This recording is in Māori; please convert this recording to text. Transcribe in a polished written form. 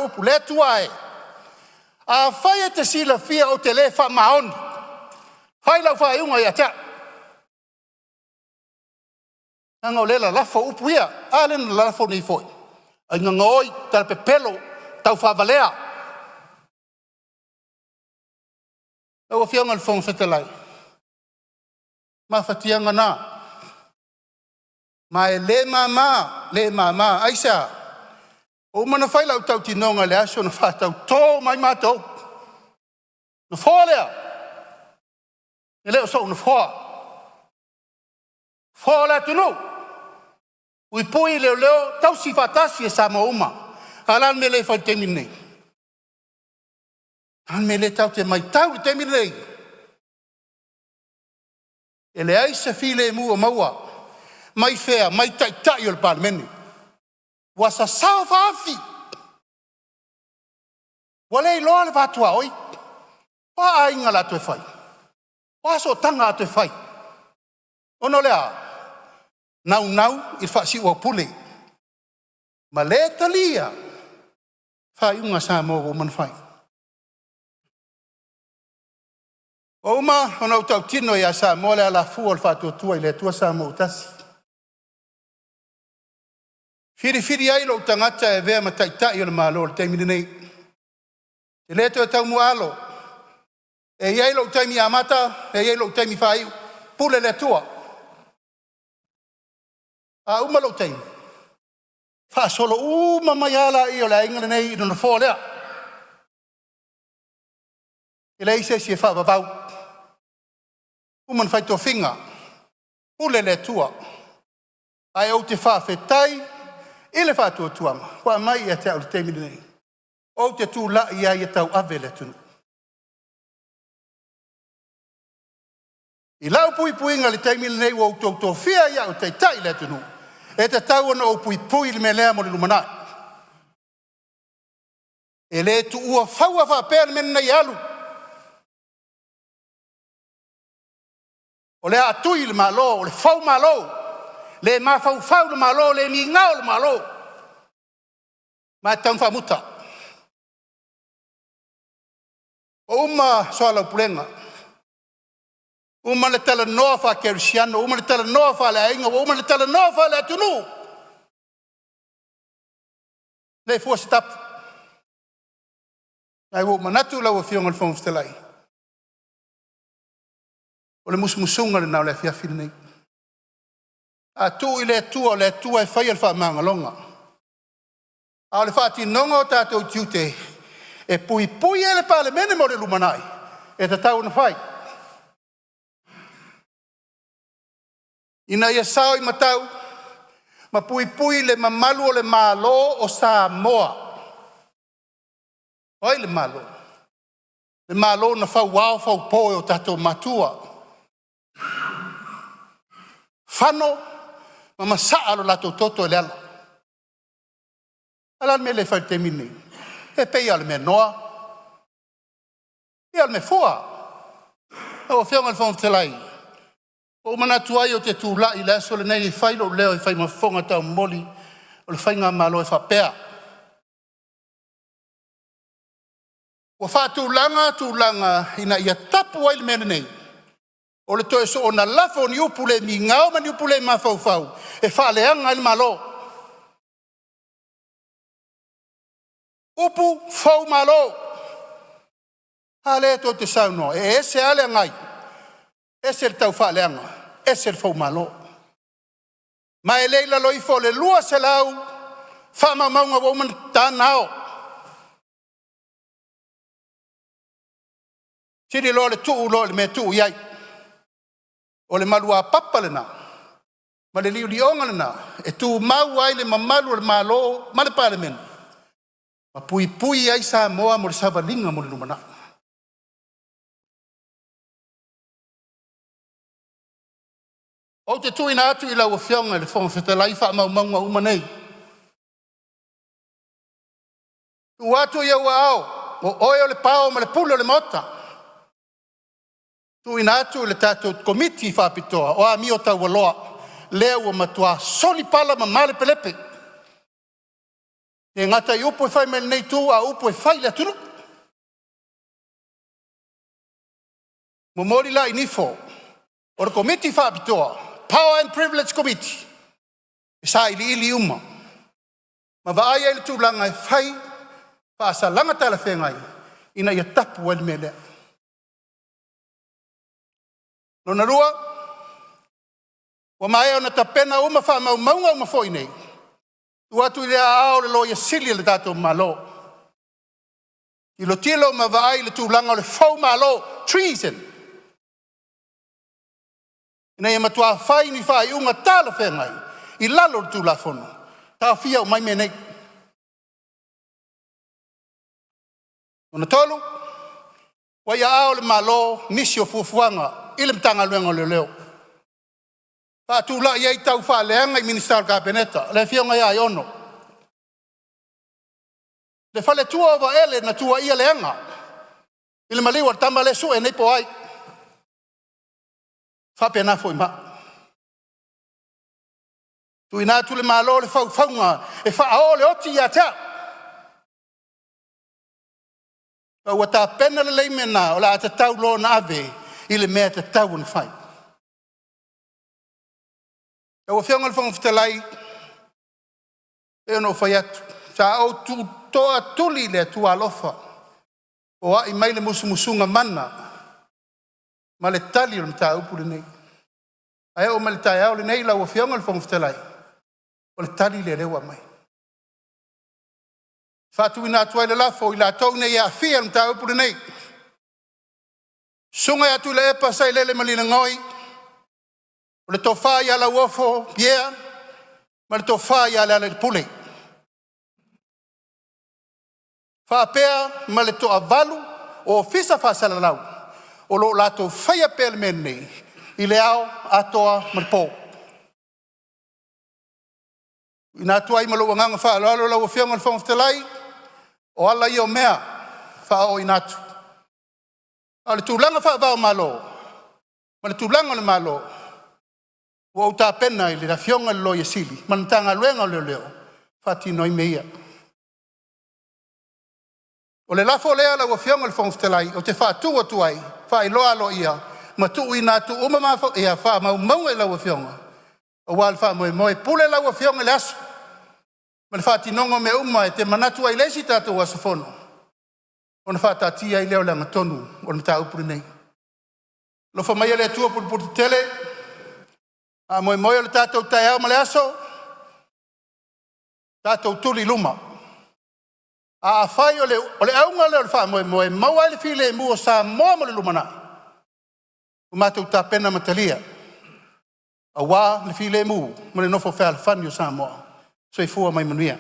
upu le tua e. A whai te sila fia o te le wha maoni. Whai lau whai unga ia tea. Anga o lela lafo upu ia. A lena lafo nei foi. A inga ngoi tala pe pelo tau whavalea. Lau a whianga le whonga whetalai. Ma whatianga nā. Ma e le mama, aisa. O mana whai lau tau tinonga le aso na whatau tō mai mātou. Na whoa lea. E leo so na whoa. Whoa lea tunu. Ui pui leo, tau si whatasi e sa mo uma. Alan me le whai temi nei. Alan me le tau te mai tau temi nei. E le aisa file mua maua. Mai whea, mai tai o le palemene. Wasa sao whaafi. Walei loa le whatua oi. Wa ainga la tue whai. Wa so tanga a tue whai. Ono lea. Nau, il whaasi ua pule. Ma le talia. Whai unga sa mo o man whai. O uma, ono tau tino ia sa mo le ala fu o le whatua tua i le tua sa mo utasi. Firi ai lo tangata e vea ma tai o le malo le taimini nei. E leto e tau mualo. E iai lo taimi amata, e iai lo taimi whai, pule le tua. A uma lo taimi. Wha solo uma mai ala i o le ingana nei i nuna fō lea. E le ise si e wha vavau. Uman whai tō whinga. Pule le tua. Ai au te wha whetai, ile whātua tuama, kua mai ia te au le teimini nei. O te tū la ia i tau ave le tunu. I lau pui inga le teimini nei o tau tō whia ia o te tai le tunu. E te tau ana o pui le me lea mo le lumanai. E le tu ua whaua whapea le mena i alu. O le atui le malo, o le Fou Malo. Le mafau le malo, le mi ngao le malo. Ma tau whamuta. O uma soala upulenga. Uma le tala noa wha kerisiano, uma le tala noa wha le ainga, uma le tala noa wha le atunu. Le fua stap. Nai wo manatu lau a fionga le whamustelai. O le musmusunga le nau le fiafiri nei. A tu i le tua e whai al wha mangalonga. A le whaati nonga o tātou tiute e pui e le palemene mo le lumanai. E te tau na whai. Ina ia sao i matau, ma pui le mamalu o le malo o Samoa. Oi le malo. Le malo na whau wau poe o tātou matua. Whano, ma saa lo lato toto le ala. Ala me le fai te mini. E pei ala me noa. E ala me fua. O whianga le whonga te lai. O manatu ai o te tūla i le aso le nei i whai lo leo i whai mawhonga tau moli. O le whai ngā malo e whapea. O tūlanga ina ia tapu ai le mene nei. O le toe so o na lafo ni upule mi ngao ma ni upule ma fau. E whaaleanga il malo. Upu Fou Malo. Hale to te saunoa. E ese ale ngai. Ese le tau whaaleanga. Ese le Fou Malo. Ma e leila loifo le lua se lau. Wha maunga woman tānao. Tiri lo le tuu lo le me tuu iai. O le malua papa lena. Ma le liu lionga lena. E tu mau ai le mamalu le malo. Ma le palemene. Ma pui ai sa moa mo le savalinga mo le lumana. O te tuina atu i lau a whionga le whonga whetalai wha maunga uma nei. Tu atu i au ao. O oe o le pao ma le pule o le mota. Tu ina atu le tātou komiti whapitoa o a mi o tau waloa lea ua matua soli pala ma male pelepe. E ngata I upo e whai mele nei tū, a upo e whai le tunu. Mo mori la I nifo, o re komiti whaapitoa, Power and Privilege Committee, e sa ili uma. Ma vaai ele tūlanga e whai, whaasa langa tala whengai, ina ia tapu wale mele. Nona rua, wa mai ona tapena uma wha maunga uma foi nei. Uatu ile ao le lo ia sili le tato malo. I lo tilo ma vaai le tūlanga le Fou Malo, treason. Ina ia matua whai ni whai unga tala whengai, I lalo le tū Lafono. Tā whia o mai me nei. Ona tolu, wa ia ao le malo nisi o fuafuanga, I le mtanga luenga leo. Tūla iai tau whaaleanga I Minister Kabineta, le whionga ia I ono. Le whale tua ova ele na tua ia leanga. I le maliwa tama le su e nei po ai. Whapena fo I ma. Tui nā tu le malo le whauwhaunga, e whaao le oti ia tea. Ua tā pena le leimena o la ata tau lo na ave, I le mea te tau ni whai. Ua whionga le whangawhitalai, e ono whai atu. Sa au tu toa tuli le tu alofa. O ai mai le musumusunga mana. Ma le tali o le mta upule nei. Ai o ma le tai au le nei la ua whionga le whangawhitalai. O le tali le rewa mai. Whatu ina tuai le Lafo I la tau nei a fia le mta upule nei. Sunga ya Tuilaepa sai lele malina ngoi. O le tofa ia la uofo pia. Ma le tofa ia Lealailepule. Whapea ma le toa valu o fisa whasalalau. O lo lato whaia pēle mene I le ao atoa marpo. Ina tuai ma lo wanganga whaalalo lau whionga le whangawhitalai. O ala I o mea whao inatu. A le tūlanga whaavao malo. Ma le tūlanga le malo. Ua o tā pena I le whionga le loia sili. Manatanga luenga leo leo. Whatino I meia. O le Lafo lea la ua whionga le whangawhitalai. O te whaatua tuai. Whailoa lo ia. Ma tuu I nā tu umamawha. Ia wha maunga la ua whionga. O wale wha moe pule la ua whionga le aso. Ma le whaatinonga me uma e te manatu ai lesi tātou aso fono. O na whaatatia I leo langa tonu. O na tā upuri nei. Lo wha mai le atua puti tele. A moe o le tātou tai au ma le aso. Tātou tuli luma. A whai o le aunga leo le wha moe maua ele while mua sa moa mo le lumana. O mātou tā pena matalia. A wā le while mu. Mo le nofo whea le whani o sa moa. So I fua mai manuia.